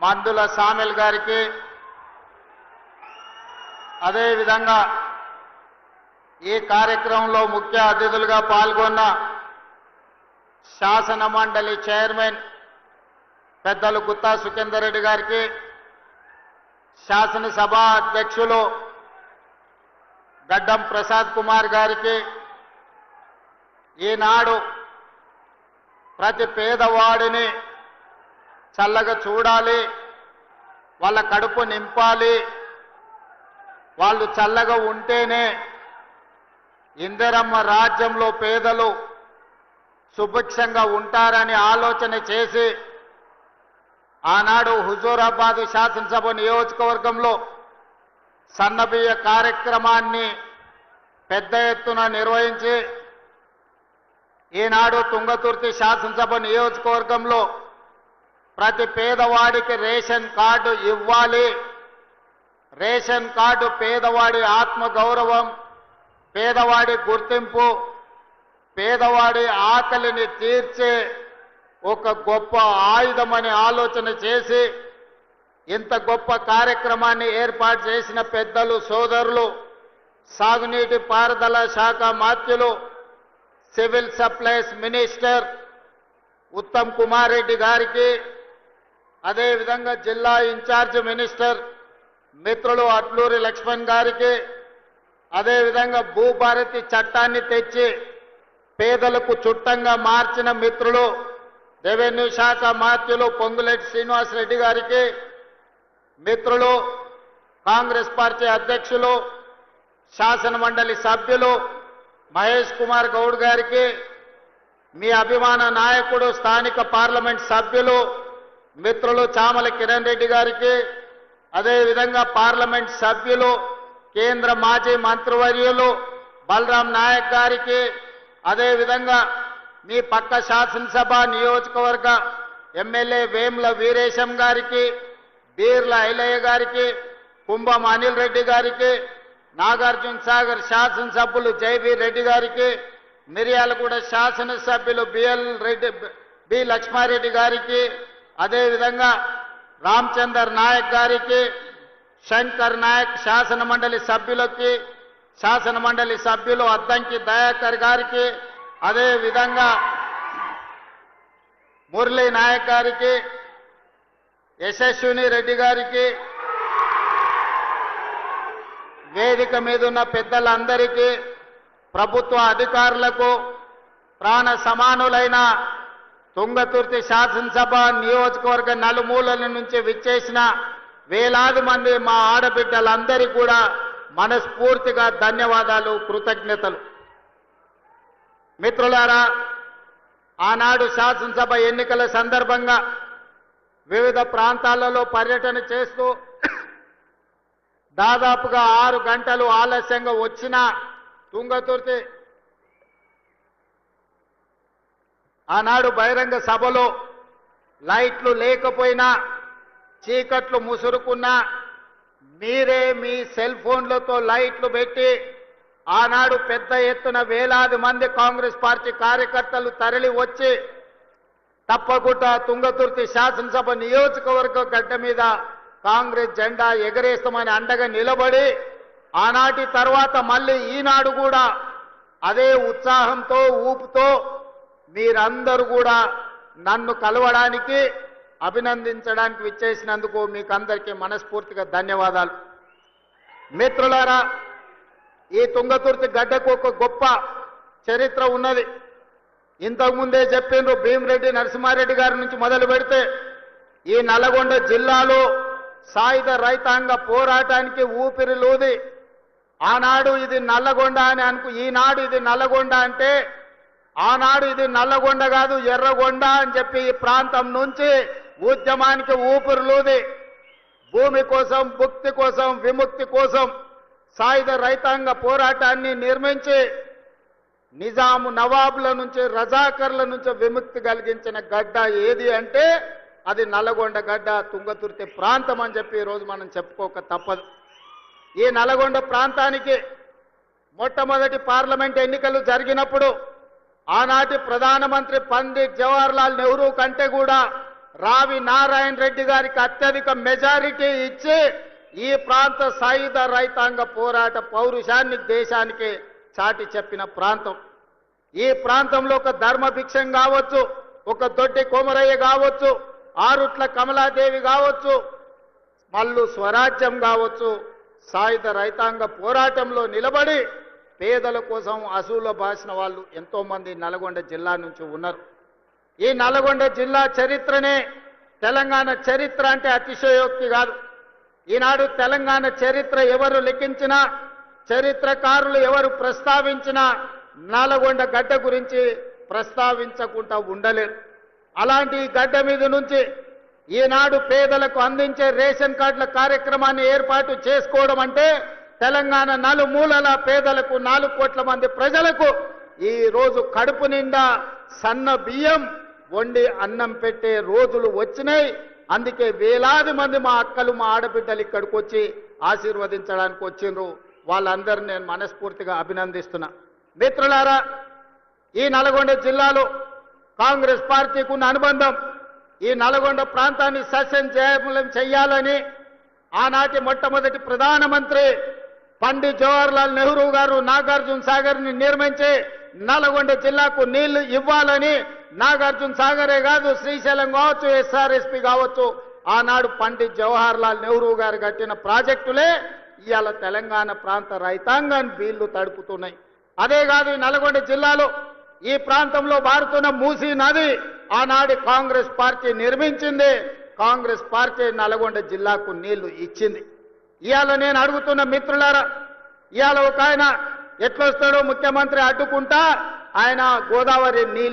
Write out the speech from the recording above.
మందుల సామెల్ గారికి, అదేవిధంగా ఈ కార్యక్రమంలో ముఖ్య అతిథులుగా పాల్గొన్న శాసన మండలి చైర్మన్ పెద్దలు గుత్తా సుఖేందర్ రెడ్డి గారికి, శాసనసభ అధ్యక్షులు గడ్డం ప్రసాద్ కుమార్ గారికి, ఈనాడు ప్రతి పేదవాడిని చల్లగా చూడాలి, వాళ్ళ కడుపు నింపాలి, వాళ్ళు చల్లగా ఉంటేనే ఇందిరమ్మ రాజ్యంలో పేదలు సుభిక్షంగా ఉంటారని ఆలోచన చేసి ఆనాడు హుజూరాబాద్ శాసనసభ నియోజకవర్గంలో సన్నబియ్య కార్యక్రమాన్ని పెద్ద ఎత్తున నిర్వహించి ఈనాడు తుంగతుర్తి శాసనసభ నియోజకవర్గంలో ప్రతి పేదవాడికి రేషన్ కార్డు ఇవ్వాలి, రేషన్ కార్డు పేదవాడి ఆత్మగౌరవం, పేదవాడి గుర్తింపు, పేదవాడి ఆకలిని తీర్చే ఒక గొప్ప ఆయుధమని ఆలోచన చేసి ఇంత గొప్ప కార్యక్రమాన్ని ఏర్పాటు చేసిన పెద్దలు, సోదరులు, సాగునీటి పారుదల శాఖ మాత్యులు, civil supplies minister Uttam Kumar Reddy గారికి, అదేవిధంగా జిల్లా ఇన్ఛార్జ్ మినిస్టర్ మిత్రులు అట్లూరి లక్ష్మణ్ గారికి, అదేవిధంగా భూభారతి చట్టాన్ని తెచ్చి పేదలకు చుట్టంగా మార్చిన మిత్రులు రెవెన్యూ శాఖ మాత్యులు పొంగులేటి శ్రీనివాసరెడ్డి గారికి, మిత్రులు కాంగ్రెస్ పార్టీ అధ్యక్షులు శాసన మండలి సభ్యులు మహేష్ కుమార్ గౌడ్ గారికి, మీ అభిమాన నాయకుడు స్థానిక పార్లమెంట్ సభ్యులు మిత్రులు చామల కిరణ్ రెడ్డి గారికి, అదేవిధంగా పార్లమెంట్ సభ్యులు కేంద్ర మాజీ మంత్రివర్యులు బలరాం నాయక్ గారికి, అదేవిధంగా మీ పక్క శాసనసభ నియోజకవర్గ ఎమ్మెల్యే వేముల వీరేశం గారికి, బీర్ల ఐలయ్య గారికి, కుంభం అనిల్ రెడ్డి గారికి, నాగార్జున సాగర్ శాసనసభ్యులు జైబీ రెడ్డి గారికి, మిర్యాలగూడ శాసనసభ్యులు బి లక్ష్మారెడ్డి గారికి, అదేవిధంగా రామచందర్ నాయక్ గారికి, శంకర్ నాయక్ శాసన మండలి సభ్యులకి, శాసన మండలి సభ్యులు అద్దంకి దయాకర్ గారికి, అదేవిధంగా మురళీ నాయక్ గారికి, యశస్విని రెడ్డి గారికి, వేదిక మీద ఉన్న పెద్దలందరికీ, ప్రభుత్వ అధికారులకు, ప్రాణ సమానులైన తుంగతుర్తి శాసనసభ నియోజకవర్గ నలుమూలల నుంచి విచ్చేసిన వేలాది మంది మా ఆడబిడ్డలందరికీ కూడా మనస్ఫూర్తిగా ధన్యవాదాలు, కృతజ్ఞతలు. మిత్రులారా, ఆనాడు శాసనసభ ఎన్నికల సందర్భంగా వివిధ ప్రాంతాలలో పర్యటన చేస్తూ దాదాపుగా 6 గంటలు ఆలస్యంగా వచ్చిన తుంగతుర్తి ఆనాడు బహిరంగ సభలో లైట్లు లేకపోయినా, చీకట్లు ముసురుకున్నా మీరే మీ సెల్ ఫోన్లతో లైట్లు పెట్టి ఆనాడు పెద్ద ఎత్తున వేలాది మంది కాంగ్రెస్ పార్టీ కార్యకర్తలు తరలి వచ్చి తప్పకుండా తుంగతుర్తి శాసనసభ నియోజకవర్గ గడ్డ మీద కాంగ్రెస్ జెండా ఎగరేస్తామని అండగా నిలబడి ఆనాటి తర్వాత మళ్ళీ ఈనాడు కూడా అదే ఉత్సాహంతో ఊపుతో మీరందరూ కూడా నన్ను కలవడానికి, అభినందించడానికి విచ్చేసినందుకు మీకు అందరికీ మనస్ఫూర్తిగా ధన్యవాదాలు. మిత్రులారా, ఈ తుంగతుర్తి గడ్డకు ఒక గొప్ప చరిత్ర ఉన్నది. ఇంతకుముందే చెప్పిండ్రు, భీమిరెడ్డి నరసింహారెడ్డి గారి నుంచి మొదలు పెడితే ఈ నల్గొండ జిల్లాలో సాయుధ రైతాంగ పోరాటానికి ఊపిరిలూది ఆనాడు ఇది నల్లగొండ అని ఈనాడు ఇది నల్లగొండ అంటే ఆనాడు ఇది నల్లగొండ కాదు ఎర్రగొండ అని చెప్పి ఈ ప్రాంతం నుంచి ఉద్యమానికి ఊపిరిలూది భూమి కోసం, భుక్తి కోసం, విముక్తి కోసం సాయుధ రైతాంగ పోరాటాన్ని నిర్మించి నిజాము నవాబుల నుంచి, రజాకర్ల నుంచి విముక్తి కలిగించిన గడ్డ ఏది అంటే అది నల్లగొండ గడ్డ, తుంగతుర్తి ప్రాంతం అని చెప్పి ఈరోజు మనం చెప్పుకోక తప్పదు. ఈ నల్లగొండ ప్రాంతానికి మొట్టమొదటి పార్లమెంట్ ఎన్నికలు జరిగినప్పుడు ఆనాటి ప్రధానమంత్రి పండిట్ జవహర్లాల్ నెహ్రూ కంటే కూడా రావి నారాయణ రెడ్డి గారికి అత్యధిక మెజారిటీ ఇచ్చి ఈ ప్రాంత సాయుధ రైతాంగ పోరాట పౌరుషాన్ని దేశానికి చాటి చెప్పిన ప్రాంతం. ఈ ప్రాంతంలో ఒక ధర్మభిక్షం కావచ్చు, ఒక దొడ్డి కోమరయ్య కావచ్చు, ఆరుట్ల కమలాదేవి కావచ్చు, మల్లు స్వరాజ్యం కావచ్చు, సాయుధ రైతాంగ పోరాటంలో నిలబడి పేదల కోసం అసూలు బాసిన వాళ్ళు ఎంతో మంది నల్గొండ జిల్లా నుంచి ఉన్నారు. ఈ నల్గొండ జిల్లా చరిత్రనే తెలంగాణ చరిత్ర అంటే అతిశయోక్తి కాదు. ఈనాడు తెలంగాణ చరిత్ర ఎవరు లిఖించినా, చరిత్రకారులు ఎవరు ప్రస్తావించినా నల్గొండ గడ్డ గురించి ప్రస్తావించకుండా ఉండలేరు. అలాంటి ఈ గడ్డ మీద నుంచి ఈనాడు పేదలకు అందించే రేషన్ కార్డుల కార్యక్రమాన్ని ఏర్పాటు చేసుకోవడం అంటే తెలంగాణ నలుమూలల పేదలకు 4 కోట్ల మంది ప్రజలకు ఈ రోజు కడుపు నిండా సన్న బియ్యం వండి అన్నం పెట్టే రోజులు వచ్చినాయి. అందుకే వేలాది మంది మా అక్కలు మా ఆడబిడ్డలు ఇక్కడికి వచ్చి ఆశీర్వదించడానికి వచ్చిండ్రు. వాళ్ళందరినీ నేను మనస్ఫూర్తిగా అభినందిస్తున్నా. మిత్రులారా, ఈ నల్గొండ జిల్లాలో కాంగ్రెస్ పార్టీకి ఉన్న అనుబంధం, ఈ నల్గొండ ప్రాంతాన్ని సస్యశ్యామలం చేయాలని ఆనాటి మొట్టమొదటి ప్రధానమంత్రి పండిట్ జవహర్లాల్ నెహ్రూ గారు నాగార్జున సాగర్ని నిర్మించి నల్గొండ జిల్లాకు నీళ్లు ఇవ్వాలని, నాగార్జున సాగరే కాదు శ్రీశైలం కావచ్చు, ఎస్ఆర్ఎస్పి కావచ్చు, ఆనాడు పండిట్ జవహర్లాల్ నెహ్రూ గారు కట్టిన ప్రాజెక్టులే ఇవాళ తెలంగాణ ప్రాంత రైతాంగాన్ని వీళ్లు తడుపుతున్నాయి. అదే కాదు, ఈ నల్గొండ జిల్లాలో ఈ ప్రాంతంలో పారుతున్న మూసీ నది ఆనాడు కాంగ్రెస్ పార్టీ నిర్మించింది. కాంగ్రెస్ పార్టీ నల్గొండ జిల్లాకు నీళ్లు ఇచ్చింది. ఇవాళ నేను అడుగుతున్న మిత్రులారా, ఇవాళ ఒక ఆయన ఎట్లొస్తాడో ముఖ్యమంత్రి అడ్డుకుంటా ఆయన గోదావరి నీళ్లు